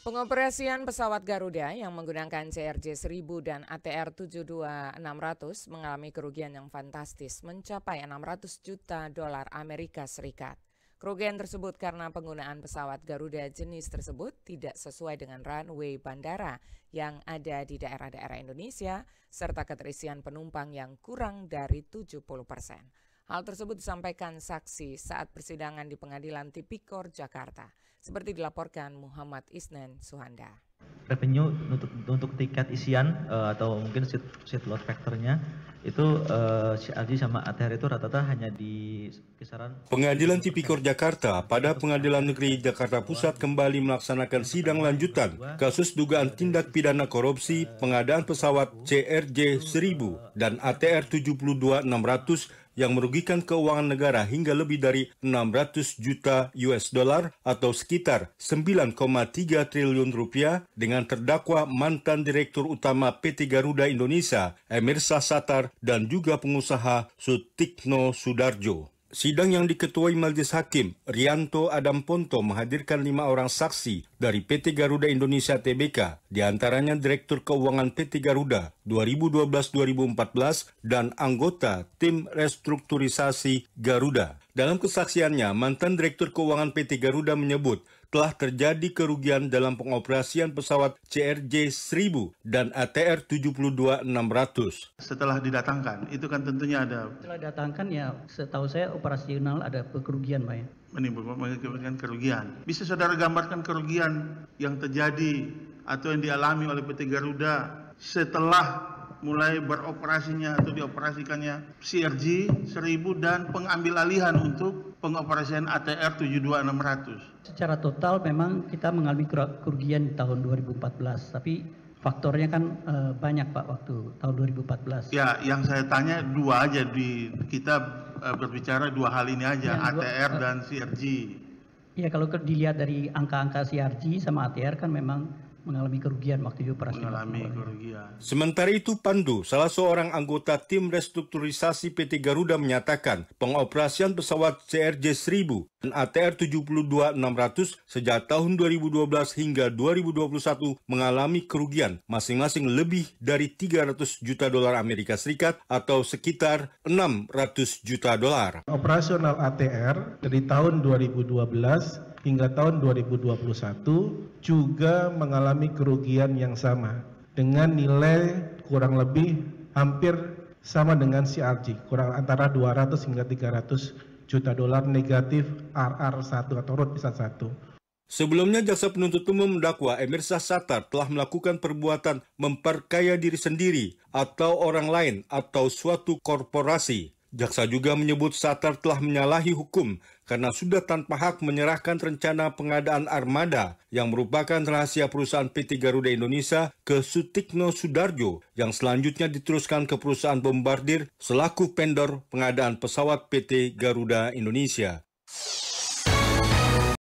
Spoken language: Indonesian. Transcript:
Pengoperasian pesawat Garuda yang menggunakan CRJ-1000 dan ATR 72600 mengalami kerugian yang fantastis mencapai 600 juta dolar Amerika Serikat. Kerugian tersebut karena penggunaan pesawat Garuda jenis tersebut tidak sesuai dengan runway bandara yang ada di daerah-daerah Indonesia serta keterisian penumpang yang kurang dari 70%. Hal tersebut disampaikan saksi saat persidangan di Pengadilan Tipikor Jakarta, seperti dilaporkan Muhammad Isnen Suhanda. Revenue untuk tiket isian atau mungkin seat load factor-nya itu CRJ sama ATR itu rata-rata hanya di kisaran. Pengadilan Tipikor Jakarta pada Pengadilan Negeri Jakarta Pusat kembali melaksanakan sidang lanjutan kasus dugaan tindak pidana korupsi pengadaan pesawat CRJ-1000 dan ATR 72600 yang merugikan keuangan negara hingga lebih dari 600 juta US dollar atau sekitar 9,3 triliun rupiah dengan terdakwa mantan Direktur Utama PT Garuda Indonesia, Emirsyah Sattar, dan juga pengusaha Sutikno Sudarjo. Sidang yang diketuai Majelis Hakim Rianto Adam Ponto menghadirkan 5 orang saksi dari PT Garuda Indonesia Tbk, diantaranya Direktur Keuangan PT Garuda 2012-2014 dan anggota Tim Restrukturisasi Garuda. Dalam kesaksiannya, mantan Direktur Keuangan PT Garuda menyebut telah terjadi kerugian dalam pengoperasian pesawat CRJ-1000 dan ATR 72600. Setelah didatangkan, itu kan tentunya ada. Setelah didatangkan ya, setahu saya operasional ada kerugian, Pak ya. Menimbulkan kerugian. Bisa saudara gambarkan kerugian yang terjadi atau yang dialami oleh PT Garuda setelah mulai beroperasinya atau dioperasikannya CRJ-1000 dan pengambil alihan untuk pengoperasian ATR 72600. Secara total memang kita mengalami kerugian di tahun 2014, tapi faktornya kan banyak Pak waktu tahun 2014. Ya, yang saya tanya dua aja, kita berbicara dua hal ini aja, ya, ATR dan CRJ. Ya, kalau dilihat dari angka-angka CRJ sama ATR kan memang mengalami kerugian waktu operasi. Sementara itu, Pandu, salah seorang anggota tim restrukturisasi PT Garuda menyatakan pengoperasian pesawat CRJ-1000 dan ATR 72600 sejak tahun 2012 hingga 2021 mengalami kerugian masing-masing lebih dari 300 juta dolar Amerika Serikat atau sekitar 600 juta dolar. Operasional ATR dari tahun 2012 hingga tahun 2021 juga mengalami kerugian yang sama dengan nilai kurang lebih hampir sama dengan CRJ, kurang antara 200 hingga 300 juta dolar negatif RR1 atau root bisa 1. Sebelumnya, Jaksa Penuntut Umum mendakwa Emirsyah Sattar telah melakukan perbuatan memperkaya diri sendiri atau orang lain atau suatu korporasi. Jaksa juga menyebut Sattar telah menyalahi hukum karena sudah tanpa hak menyerahkan rencana pengadaan armada yang merupakan rahasia perusahaan PT Garuda Indonesia ke Sutikno Sudarjo yang selanjutnya diteruskan ke perusahaan Bombardir selaku vendor pengadaan pesawat PT Garuda Indonesia.